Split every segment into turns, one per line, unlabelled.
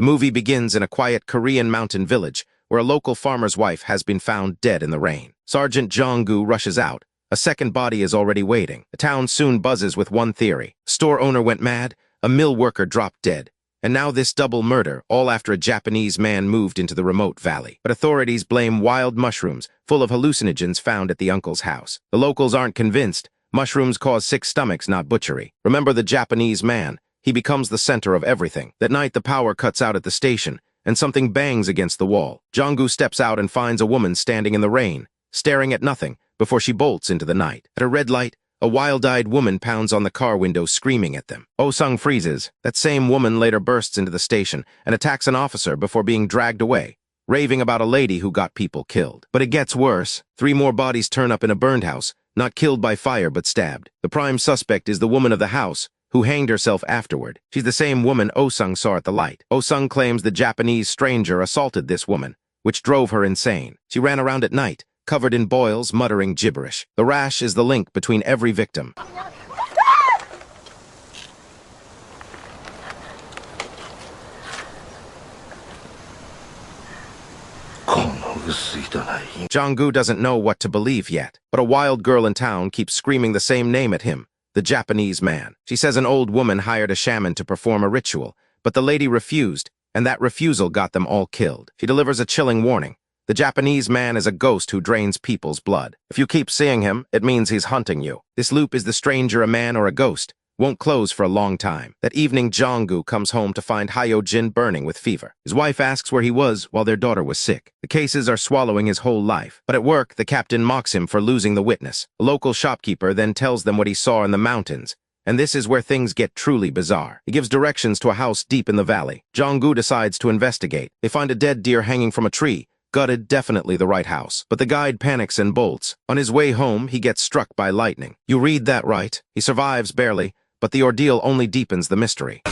movie begins in a quiet Korean mountain village where a local farmer's wife has been found dead in the rain. Sergeant Jong-gu rushes out. A second body is already waiting. The town soon buzzes with one theory. Store owner went mad, a mill worker dropped dead. And now this double murder, all after a Japanese man moved into the remote valley. But authorities blame wild mushrooms, full of hallucinogens found at the uncle's house. The locals aren't convinced. Mushrooms cause sick stomachs, not butchery. Remember the Japanese man. He becomes the center of everything. That night, the power cuts out at the station, and something bangs against the wall. Jong-gu steps out and finds a woman standing in the rain, staring at nothing, before she bolts into the night. At a red light, a wild-eyed woman pounds on the car window, screaming at them. Oh-sung freezes. That same woman later bursts into the station and attacks an officer before being dragged away, raving about a lady who got people killed. But it gets worse. 3 more bodies turn up in a burned house, not killed by fire but stabbed. The prime suspect is the woman of the house, who hanged herself afterward. She's the same woman Oh-sung saw at the light. Oh-sung claims the Japanese stranger assaulted this woman, which drove her insane. She ran around at night, covered in boils, muttering gibberish. The rash is the link between every victim. Jong-gu doesn't know what to believe yet, but a wild girl in town keeps screaming the same name at him, the Japanese man. She says an old woman hired a shaman to perform a ritual, but the lady refused, and that refusal got them all killed. She delivers a chilling warning. The Japanese man is a ghost who drains people's blood. If you keep seeing him, it means he's hunting you. This loop, is the stranger a man or a ghost, won't close for a long time. That evening, Jong-gu comes home to find Hyo-jin burning with fever. His wife asks where he was while their daughter was sick. The cases are swallowing his whole life. But at work, the captain mocks him for losing the witness. A local shopkeeper then tells them what he saw in the mountains. And this is where things get truly bizarre. He gives directions to a house deep in the valley. Jong-gu decides to investigate. They find a dead deer hanging from a tree. Gutted, definitely the right house. But the guide panics and bolts. On his way home, he gets struck by lightning. You read that right. He survives barely, but the ordeal only deepens the mystery.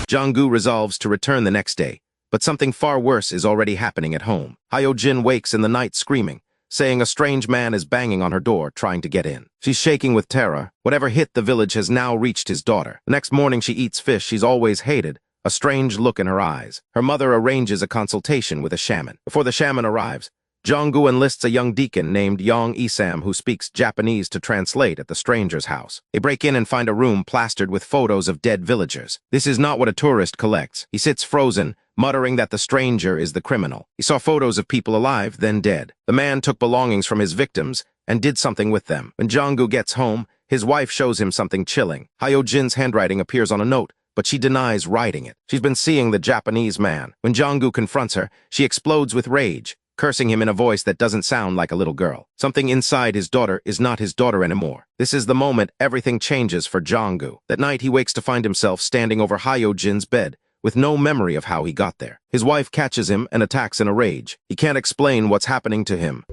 Jong-gu resolves to return the next day, but something far worse is already happening at home. Hyo-jin wakes in the night screaming, saying a strange man is banging on her door, trying to get in. She's shaking with terror. Whatever hit the village has now reached his daughter. The next morning she eats fish she's always hated, a strange look in her eyes. Her mother arranges a consultation with a shaman. Before the shaman arrives, Jong-gu enlists a young deacon named Yong Isam who speaks Japanese to translate at the stranger's house. They break in and find a room plastered with photos of dead villagers. This is not what a tourist collects. He sits frozen, muttering that the stranger is the criminal. He saw photos of people alive, then dead. The man took belongings from his victims and did something with them. When Jong-gu gets home, his wife shows him something chilling. Hyo-jin's handwriting appears on a note, but she denies writing it. She's been seeing the Japanese man. When Jong-gu confronts her, she explodes with rage, cursing him in a voice that doesn't sound like a little girl. Something inside his daughter is not his daughter anymore. This is the moment everything changes for Jong-gu. That night, he wakes to find himself standing over Hyo-jin's bed, with no memory of how he got there. His wife catches him and attacks in a rage. He can't explain what's happening to him.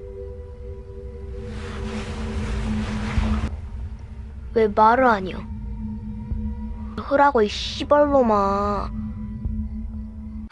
왜 말을 안 해요? 하라고 이 씨발놈아.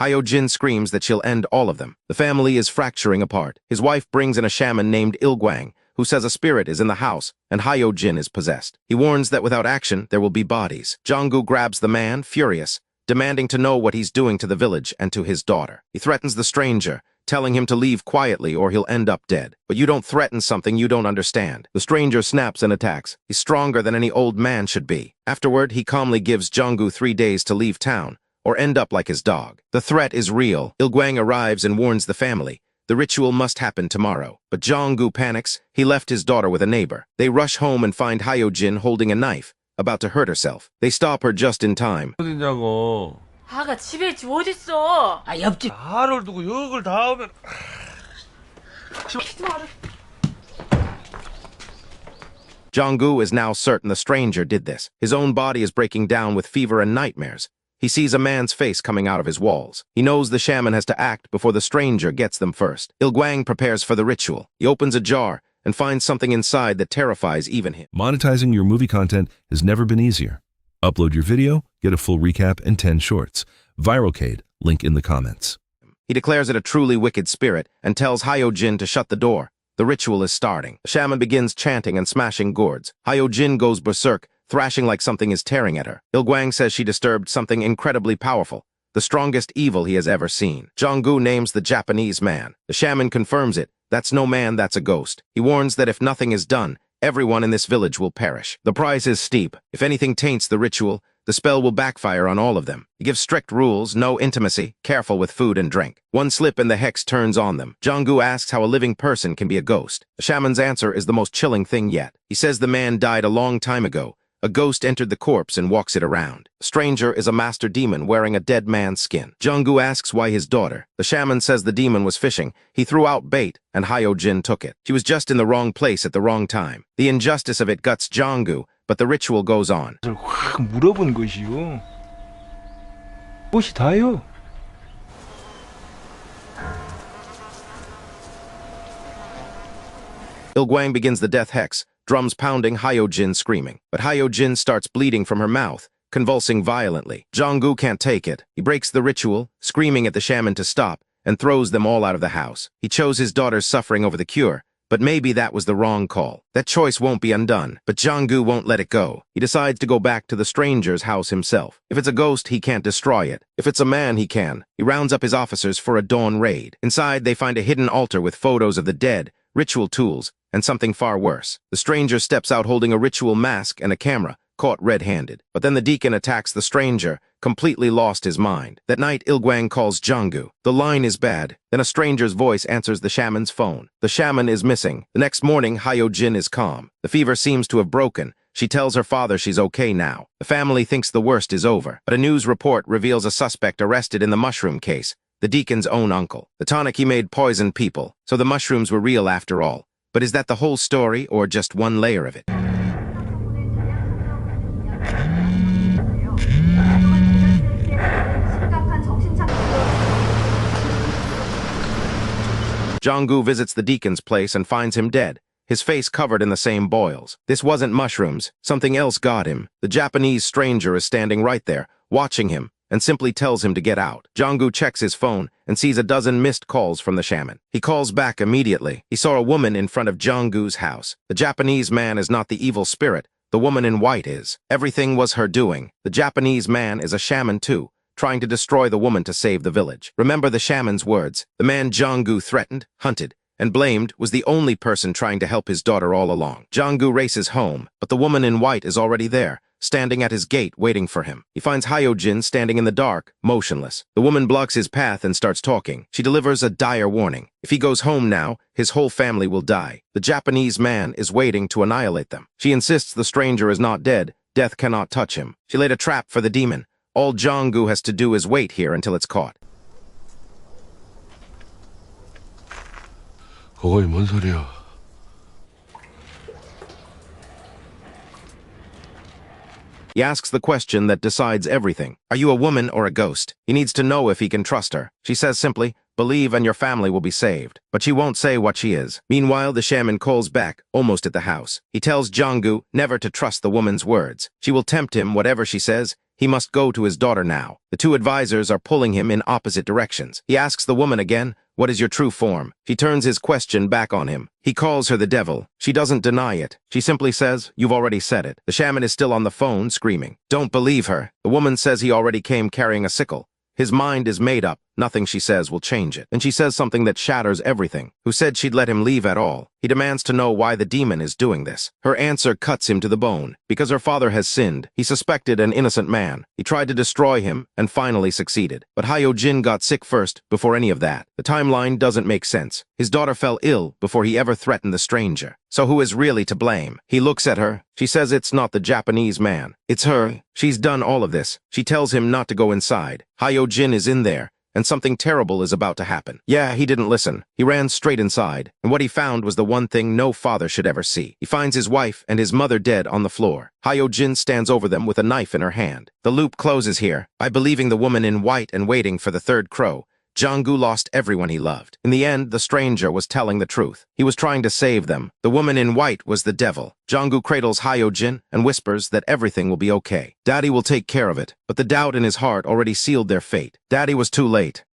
Hyo-jin screams that she'll end all of them. The family is fracturing apart. His wife brings in a shaman named Il-gwang, who says a spirit is in the house, and Hyo-jin is possessed. He warns that without action, there will be bodies. Jong-gu grabs the man, furious, demanding to know what he's doing to the village and to his daughter. He threatens the stranger, telling him to leave quietly or he'll end up dead. But you don't threaten something you don't understand. The stranger snaps and attacks. He's stronger than any old man should be. Afterward, he calmly gives Jong-gu 3 days to leave town, or end up like his dog. The threat is real. Il-gwang arrives and warns the family. The ritual must happen tomorrow. But Jong-gu panics. He left his daughter with a neighbor. They rush home and find Hyo-jin holding a knife, about to hurt herself. They stop her just in time.
어디냐고.
아가 집에 있지 어딨어?
아 옆집. 아를 두고 욕을 다 하면.
Jong-gu is now certain the stranger did this. His own body is breaking down with fever and nightmares. He sees a man's face coming out of his walls. He knows the shaman has to act before the stranger gets them first. Il-gwang prepares for the ritual. He opens a jar and finds something inside that terrifies even him.
Monetizing your movie content has never been easier. Upload your video, get a full recap and 10 shorts. Viralcade, link in the comments.
He declares it a truly wicked spirit and tells Hyo-jin to shut the door. The ritual is starting. The shaman begins chanting and smashing gourds. Hyojin goes berserk, thrashing like something is tearing at her. Ilguang says she disturbed something incredibly powerful, the strongest evil he has ever seen. Jong-gu names the Japanese man. The shaman confirms it. That's no man, that's a ghost. He warns that if nothing is done, everyone in this village will perish. The price is steep. If anything taints the ritual, the spell will backfire on all of them. He gives strict rules, no intimacy, careful with food and drink. One slip and the hex turns on them. Jong-gu asks how a living person can be a ghost. The shaman's answer is the most chilling thing yet. He says the man died a long time ago. A ghost entered the corpse and walks it around. The stranger is a master demon wearing a dead man's skin. Jong-gu asks why his daughter. The shaman says the demon was fishing. He threw out bait, and Hyojin took it. She was just in the wrong place at the wrong time. The injustice of it guts Jong-gu, but the ritual goes on.
확 물어본 것이요. 무엇이 다요?
Ilguang begins the death hex, drums pounding, Hyojin screaming. But Hyojin starts bleeding from her mouth, convulsing violently. Jong-gu can't take it. He breaks the ritual, screaming at the shaman to stop, and throws them all out of the house. He chose his daughter's suffering over the cure, but maybe that was the wrong call. That choice won't be undone, but Jong-gu won't let it go. He decides to go back to the stranger's house himself. If it's a ghost, he can't destroy it. If it's a man, he can. He rounds up his officers for a dawn raid. Inside, they find a hidden altar with photos of the dead, ritual tools, and something far worse. The stranger steps out holding a ritual mask and a camera, caught red-handed. But then the deacon attacks the stranger, completely lost his mind. That night, Ilguang calls Jong-gu. The line is bad. Then a stranger's voice answers the shaman's phone. The shaman is missing. The next morning, Hyojin is calm. The fever seems to have broken. She tells her father she's okay now. The family thinks the worst is over. But a news report reveals a suspect arrested in the mushroom case, the deacon's own uncle. The tonic he made poisoned people, so the mushrooms were real after all. But is that the whole story, or just one layer of it? Jong-gu visits the deacon's place and finds him dead, his face covered in the same boils. This wasn't mushrooms. Something else got him. The Japanese stranger is standing right there, watching him, and simply tells him to get out. Jong-gu checks his phone and sees a dozen missed calls from the shaman. He calls back immediately. He saw a woman in front of Jong-gu's house. The Japanese man is not the evil spirit. The woman in white is. Everything was her doing. The Japanese man is a shaman too, trying to destroy the woman to save the village. Remember the shaman's words. The man Jong-gu threatened, hunted, and blamed was the only person trying to help his daughter all along. Jong-gu races home, but the woman in white is already there, standing at his gate waiting for him. He finds Hyojin standing in the dark, motionless. The woman blocks his path and starts talking. She delivers a dire warning. If he goes home now, his whole family will die. The Japanese man is waiting to annihilate them. She insists the stranger is not dead. Death cannot touch him. She laid a trap for the demon. All Jong-gu has to do is wait here until it's caught.
그거이 뭔 소리야?
He asks the question that decides everything. Are you a woman or a ghost? He needs to know if he can trust her. She says simply, believe and your family will be saved. But she won't say what she is. Meanwhile, the shaman calls back, almost at the house. He tells Jong-gu never to trust the woman's words. She will tempt him, whatever she says. He must go to his daughter now. The two advisors are pulling him in opposite directions. He asks the woman again, what is your true form? She turns his question back on him. He calls her the devil. She doesn't deny it. She simply says, you've already said it. The shaman is still on the phone, screaming. Don't believe her. The woman says he already came carrying a sickle. His mind is made up. Nothing she says will change it. And she says something that shatters everything. Who said she'd let him leave at all? He demands to know why the demon is doing this. Her answer cuts him to the bone. Because her father has sinned. He suspected an innocent man. He tried to destroy him and finally succeeded. But Hyojin got sick first before any of that. The timeline doesn't make sense. His daughter fell ill before he ever threatened the stranger. So who is really to blame? He looks at her. She says it's not the Japanese man. It's her. She's done all of this. She tells him not to go inside. Hyojin is in there, and something terrible is about to happen. Yeah, he didn't listen. He ran straight inside, and what he found was the one thing no father should ever see. He finds his wife and his mother dead on the floor. Hyojin stands over them with a knife in her hand. The loop closes here. By believing the woman in white and waiting for the third crow, Jong-gu lost everyone he loved. In the end, the stranger was telling the truth. He was trying to save them. The woman in white was the devil. Jong-gu cradles Hyojin and whispers that everything will be okay. Daddy will take care of it. But the doubt in his heart already sealed their fate. Daddy was too late.